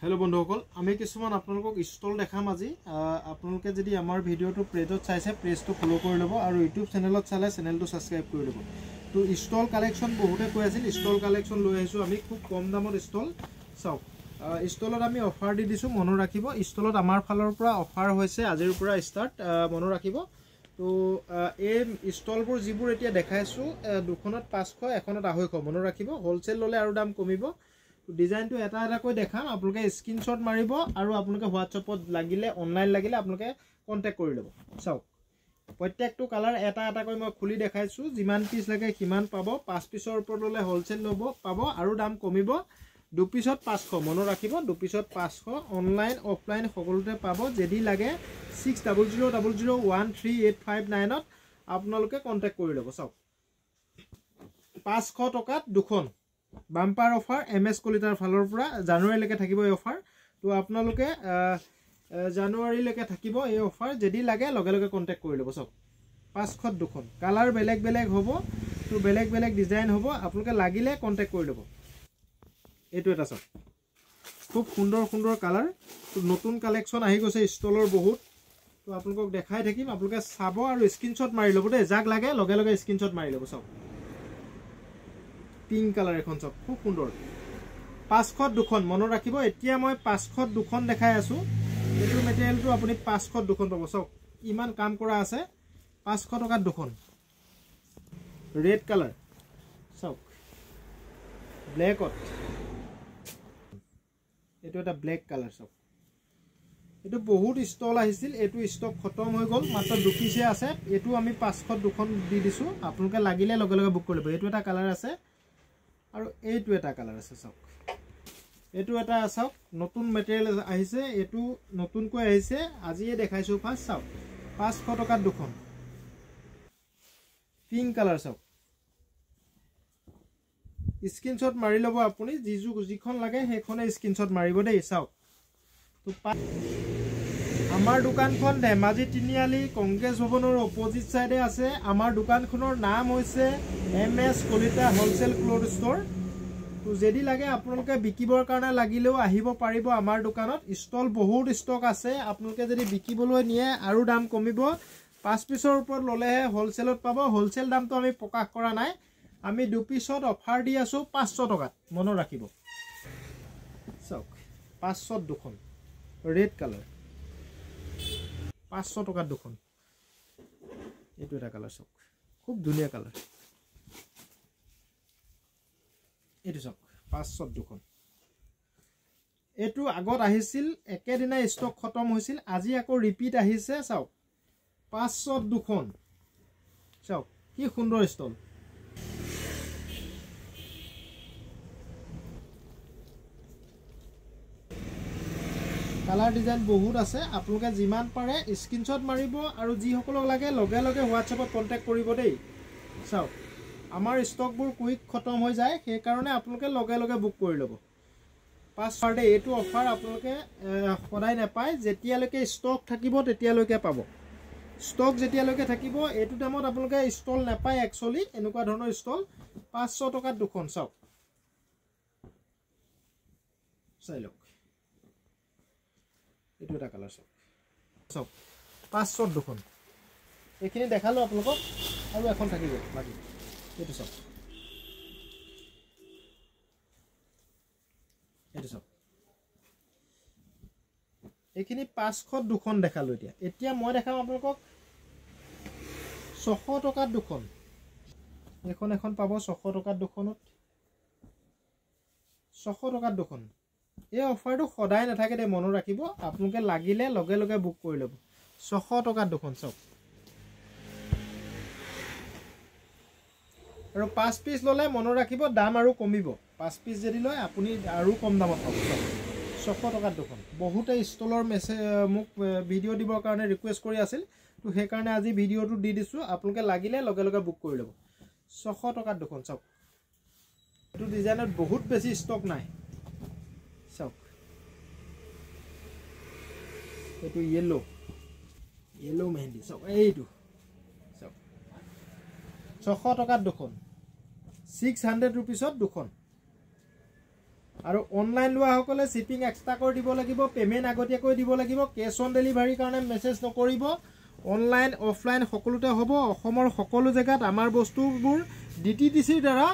Hello बंधुসকল আমি কিছুমান আপোনালোকক স্টল দেখাম আজি আপোনালোকে যদি আমাৰ ভিডিওটো পেজত চাইছে পেজটো ফলো কৰি লব আৰু ইউটিউব চেনেলত চালে চেনেলটো সাবস্ক্ৰাইব কৰি লব তো স্টল কালেকশন বহুতে কৈ আছিল স্টল কালেকশন লৈ আহিছো আমি খুব কম দামত স্টল চাওক স্টলত আমি অফাৰ দি দিছো মন ৰাখিব স্টলত আমাৰ ফালৰ পৰা অফাৰ হৈছে আজিৰ পৰা স্টাৰ্ট মন ৰাখিব তো এই স্টলবোৰ যিবোৰ এতিয়া দেখাইছো দুখনত 500 এখনত 250 মন ৰাখিব হোলসেল ললে আৰু দাম কমিব ডিজাইন তো এটা এটা কৈ দেখাম আপোনালোকে স্ক্ৰিনশ্বট মাৰিব আৰু আপোনালোকে হোৱাটছআপত লাগিলে অনলাইন লাগিলে আপোনালোকে কন্টাক্ট কৰি লব চাওক প্ৰত্যেকটো কালাৰ এটা এটা কৈ মই খুলি দেখাইছো যিমান পিস লাগে কিমান পাব 5 পিসৰ ওপৰত ললে হোলসেল লব পাব আৰু দাম কমিব দু পিসত 500 মন ৰাখিব দু পিসত 500 অনলাইন অফলাইন সকলোতে পাব যদি লাগে 6000013859 ত আপোনালোকে কন্টাক্ট কৰি লব চাওক 500 টকাত দুখন বাম্পাৰ অফাৰ এমএস কলিতাৰ ফালৰ পৰা জানুৱাৰী লৈকে থাকিব এই অফাৰ তো আপোনালোকে জানুৱাৰী লৈকে থাকিব এই অফাৰ যদি লাগে লগে লগে কন্টাক্ট কৰি লব সব 500 দুখন কালাৰ বেলেগ বেলেগ হ'ব তো বেলেগ বেলেগ ডিজাইন হ'ব আপোনালোকে লাগিলে কন্টাক্ট কৰি লব এটো এটা সব খুব সুন্দৰ সুন্দৰ কালাৰ তো নতুন কালেকশন আহি গৈছে স্টলৰ বহুত তো আপোনালোকক দেখাই থাকিম আপোনালোকে চাব আৰু স্ক্ৰিনশ্বট মাৰি লব দে যাক লাগে লগে লগে স্ক্ৰিনশ্বট মাৰি লব সব পিঙ্ক কালার এখন সব খুব সুন্দর 500 দুখন মন রাখিব এতিয়া মই 500 দুখন দেখাই আছো এটো মেটেৰিয়েলটো আপুনি 500 দুখন পাব সব ইমান কাম কৰা আছে 500 টকা দুখন ৰেড কালার সব ব্ল্যাকত এটো এটা ব্ল্যাক কালার সব এটো বহুত স্টল আহিছিল এটো স্টক খতম হৈ গল মাত্ৰ দুপিছে আছে এটো আমি 500 দুখন দি দিছো আপোনালোকে লাগিলে লগে লগে বুক কৰিব এটো এটা কালাৰ আছে আৰু এইটো এটা কালাৰ আছে সব এটো এটা সব নতুন মেটেৰিয়েল আহিছে এটো নতুনকৈ আহিছে আজিয়ে দেখাইছো ফাৰ্স্ট সব 500 টকা দুখন পিঙ্ক কালাৰ সব স্ক্ৰিনশ্বট মাৰি লব আপুনি যিখন লাগে সেইখনে স্ক্ৰিনশ্বট মাৰিব দেই সব তো আমাৰ দোকানখন ধেমাজি তিনিআলি কংগ্ৰেছ ভৱনৰ অপোজিট সাইডে আছে আমাৰ দোকানখনৰ নাম হৈছে MS Kalita wholesale cloth store তো যদি লাগে আপোনালোকে বিকিবৰ কাৰণে লাগিলেও আহিব পাৰিব আমাৰ দোকানত স্টল বহুত ষ্টক আছে আপোনালোকে যদি বিকিবলৈ নিয়ে আৰু দাম কমিব 5 পিসৰ ওপৰত ললেহে হোলসেলত পাব হোলসেল দামটো আমি প্ৰকাশ কৰা নাই আমি দু পিসত অফাৰ দি আছো 500 টকা মন ৰাখিব চাওক 500 দুখন ৰেড কালাৰ 500 টকা দুখন এটো এটা কালার সব খুব ধুনিয়া কালার এটো সব 500 দুখন এটো আগত আহিছিল একেদিনা স্টক খতম হৈছিল আজি আকৌ ৰিপিট আহিছে চাও 500 দুখন চাও কি সুন্দৰ স্টল কালাৰ ডিজাইন বহুত আছে আপোনালোকে যিমান পাৰে স্ক্ৰিনশ্বট মাৰিব আৰু যি সকলক লাগে লগে লগে হোৱাটছআপত কন্টাক্ট কৰিব দেই চাও আমাৰ ষ্টকবোৰ কুইক খতম হৈ যায় সেই কাৰণে আপোনালোকে লগে লগে বুক কৰি লব 5 পাৰ ডে এটো অফাৰ আপোনালোকে সদায় নাপায় যেতিয়ালৈকে ষ্টক থাকিব তেতিয়ালৈকে পাব ষ্টক যেতিয়ালৈকে থাকিব এটো দামত আপোনালোকে ষ্টল নাপায় একচুয়ালি এনেকুৱা ধৰণৰ ষ্টল 500 টকা দুখন চাও চাইলক এটো এটা কালাৰ সব 500 দুখন এখিনি দেখালো আপোনালোকক আৰু এখন থাকিব বাকি এটো সব এখিনি 500 দুখন দেখালো এতিয়া মই দেখাম আপোনালোকক 600 টকা দুখন এখন পাব 600 টকা দুখনত 600 টকা দুখন এই অফাৰটো সদায় নাথাকে দে মন ৰাখিব আপোনালোকে লাগিলে লগে লগে বুক কৰি লব 600 টকা দুখন সব আৰু 5 পিস ললে মন ৰাখিব দাম আৰু কমিব 5 পিস যদি লয় আপুনি আৰু কম দামত পাব 600 টকা দুখন বহুতে স্টলৰ মেছেজ মোক ভিডিও দিবৰ কাৰণে ৰিকুৱেষ্ট কৰি আছিল তো সেই কাৰণে আজি ভিডিওটো দি দিছো আপোনালোকে লাগিলে লগে লগে বুক কৰি লব 600 টকা দুখন সব এটো ডিজাইনত বহুত বেছি ষ্টক নাই সব এটো ইয়েলো মেহেন্দি সব এইটো সব 600 টকা দুখন 600 रुपीसत দুখন আৰু অনলাইন লোৱা সকলে শিপিং এক্সট্ৰা কৰি দিব লাগিব, পেমেন্ট আগতীয়াকৈ দিব লাগিব, কেছ অন ডেলিভাৰী কাৰণে মেছেজ নকৰিব। অনলাইন অফলাইন সকলোতে হ'ব। অসমৰ সকলো জেগাত আমাৰ বস্তুবোৰ DTDCৰ দ্বাৰা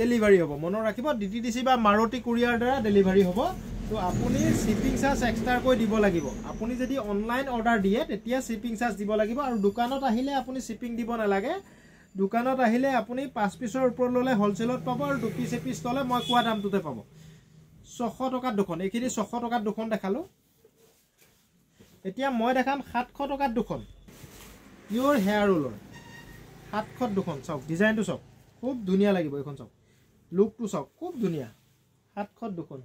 ডেলিভাৰী হ'ব। মনত ৰাখিব, DTDC বা মাৰুতি কুৰিয়াৰ দ্বাৰা ডেলিভাৰী হ'ব। তো আপুনি শিপিং চাৰ্জ এক্সট্ৰাকৈ দিব লাগিব। আপুনি যদি অনলাইন অৰ্ডাৰ দিয়ে তেতিয়া শিপিং চাৰ্জ দিব লাগিব। আৰু দোকানত আহিলে আপুনি শিপিং দিব নালাগে। দোকানত আহিলে আপুনি 5 পিছৰ ওপৰত ল'লে হ'লচেলত পাব, আৰু 2 পিছ এপিছ ল'লে মই কোৱা দামটোতে পাব। 600 টকাত দুখন। এইখিনি 600 টকাত দুখন দেখালোঁ। এতিয়া মই দেখাম 700 টকাত দুখন পিয়'ৰ হেয়াৰ ৰোলৰ। 700 দুখন। চাওক ডিজাইনটো চাওক, খুব ধুনীয়া লাগিব এইখন। চাওক লুকটো চাওক, খুব ধুনীয়া। 700 দুখন।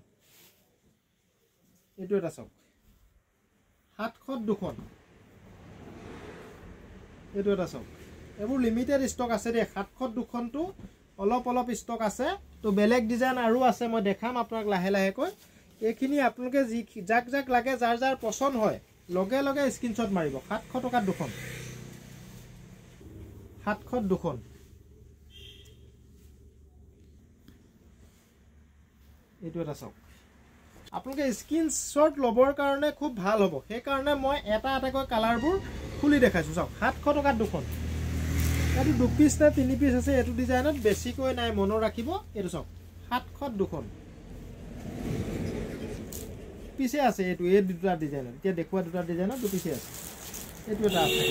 এইটো এটা চাওক, 700 দুখন। এইটো এটা চাওক, এইবোৰ লিমিটেড ষ্টক আছে দেই। 700 দুখনটো অলপ অলপ ষ্টক আছে। তো বেলেগ ডিজাইন আৰু আছে, মই দেখাম আপোনাক লাহে লাহেকৈ। এইখিনি আপোনালোকে যাক যাক লাগে, যাৰ যাৰ পচন্দ হয় লগে লগে স্ক্ৰীনশ্বট মাৰিব। 700 টকাত দুখন। 700 দুখন। এইটো এটা চাওক, আপোনালোকে স্ক্ৰীনশ্বট ল'বৰ কাৰণে খুব ভাল হ'ব। সেইকাৰণে মই এটা এটাকৈ কালাৰবোৰ খুলি দেখাইছোঁ। চাওক 700 টকাত দুখন। এইটো 2 পিছ নে 3 পিছ আছে এইটো ডিজাইনত, বেছিকৈ নাই, মনত ৰাখিব। এইটো চাওক 700 দুখন। পিছে আছে এইটো, এই দুটা ডিজাইনত, এতিয়া দেখুওৱা দুটা ডিজাইনত 2 পিছে আছে। এইটো এটা আছে।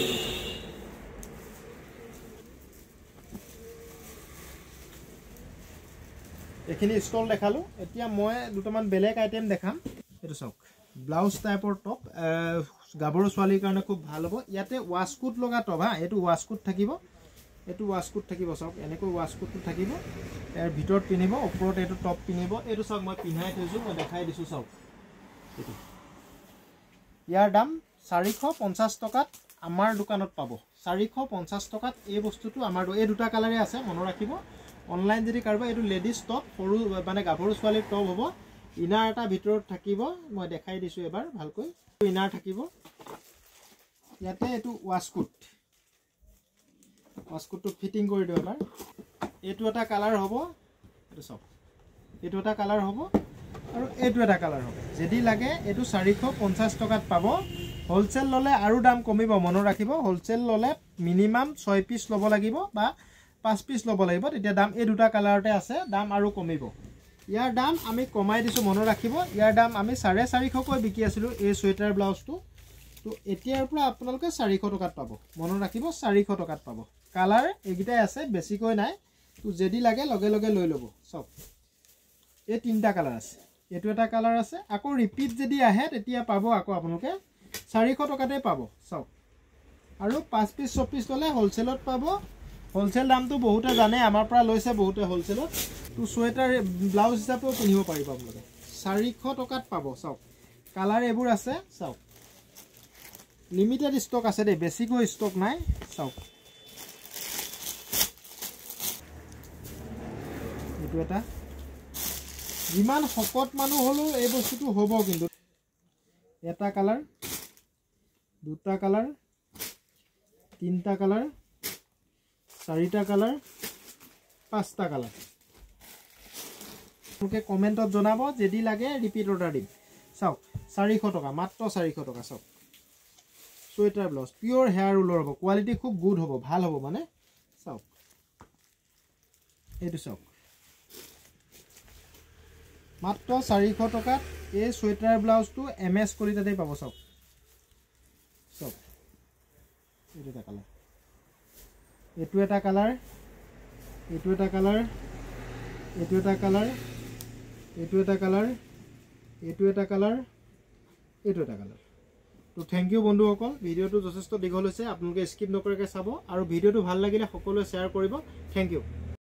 এইখিনি ষ্টল দেখালোঁ। এতিয়া মই দুটামান বেলেগ আইটেম দেখাম। এইটো চাওক, ব্লাউজ টাইপৰ টপ, গাভৰু ছোৱালীৰ কাৰণে খুব ভাল হ'ব। ইয়াতে ৱাছকোট লগা টপ। এইটো ৱাছকোট থাকিব, এইটো ৱাছকোট থাকিব। চাওক এনেকৈ ৱাছকোটটো থাকিব। ইয়াৰ ভিতৰত পিন্ধিব, ওপৰত এইটো টপ পিন্ধিব। এইটো চাওক মই পিন্ধাই থৈছোঁ, মই দেখাই দিছোঁ। চাওক এইটো, ইয়াৰ দাম 450 টকাত আমাৰ দোকানত পাব। 450 টকাত এই বস্তুটো আমাৰ। এই দুটা কালাৰে আছে, মনত ৰাখিব। অনলাইন যদি কাৰোবাৰ, এইটো লেডিজ টপ, সৰু মানে গাভৰু ছোৱালীৰ টপ হ'ব। ইনাৰ এটা ভিতৰত থাকিব, মই দেখাই দিছোঁ এবাৰ ভালকৈ। ইনাৰ থাকিব ইয়াতে। এইটো ৱাছকোট, ৱাছকোটটো ফিটিং কৰি দিওঁ এবাৰ। এইটো এটা কালাৰ হ'ব। এইটো চাওক, এইটো এটা কালাৰ হ'ব, আৰু এইটো এটা কালাৰ হ'ব। যদি লাগে এইটো 450 টকাত পাব। হ'লচেল ল'লে আৰু দাম কমিব, মনত ৰাখিব। হ'লচেল ল'লে মিনিমাম 6 পিছ ল'ব লাগিব বা 5 পিছ ল'ব লাগিব, তেতিয়া দাম এই দুটা কালাৰতে আছে, দাম আৰু কমিব। ইয়াৰ দাম আমি কমাই দিছোঁ, মনত ৰাখিব। ইয়াৰ দাম আমি 450কৈ বিকি আছিলোঁ এই চুৱেটাৰ ব্লাউজটো। তো এতিয়াৰ পৰা আপোনালোকে 400 টকাত পাব, মনত ৰাখিব। 400 টকাত পাব। কালাৰ এইকেইটাই আছে, বেছিকৈ নাই। তো যদি লাগে লগে লগে লৈ ল'ব। চাওক এই 3টা কালাৰ আছে, এইটো এটা কালাৰ আছে। আকৌ ৰিপিট যদি আহে তেতিয়া পাব আকৌ আপোনালোকে 400 টকাতে পাব। চাওক, আৰু 5 পিছ 6 পিছ ল'লে হ'লচেলত পাব। হ'লচেল দামটো বহুতে জানে, আমাৰ পৰা লৈছে বহুতে হ'লচেলত। তো চুৱেটাৰ ব্লাউজ হিচাপেও পিন্ধিব পাৰিব আপোনালোকে। 400 টকাত পাব। চাওক কালাৰ এইবোৰ আছে। চাওক লিমিটেড ষ্টক আছে দেই, বেছিকৈ ষ্টক নাই। চাওক এইটো এটা, যিমান শকত মানুহ হ'লেও এই বস্তুটো হ'ব। কিন্তু এটা কালাৰ, দুটা কালাৰ, 3টা কালাৰ, 4টা কালাৰ, 5টা কালাৰ। আপোনালোকে কমেণ্টত জনাব, যদি লাগে ৰিপিট অৰ্ডাৰ দিম। চাওক 400 টকা, মাত্ৰ 400 টকা। চাওক চুৱেটাৰ ব্লাউজ, পিয়'ৰ হেয়াৰ ৰোলৰ হ'ব, কোৱালিটি খুব গুড হ'ব, ভাল হ'ব মানে। চাওক এইটো চাওক, মাত্ৰ 400 টকাত এই চুৱেটাৰ ব্লাউজটো MS কোৱালিটিতে পাব। চাওক চাওক এইটো এটা কালাৰ, এইটো এটা কালাৰ, এইটো এটা কালাৰ, এইটো এটা কালাৰ, এইটো এটা কালাৰ, এইটো এটা কালাৰ, এইটো এটা কালাৰ। তো থেংক ইউ বন্ধুসকল, ভিডিঅ'টো যথেষ্ট দীঘল হৈছে, আপোনালোকে স্কিপ নকৰাকৈ চাব। আৰু ভিডিঅ'টো ভাল লাগিলে সকলোৱে শ্বেয়াৰ কৰিব। Thank U.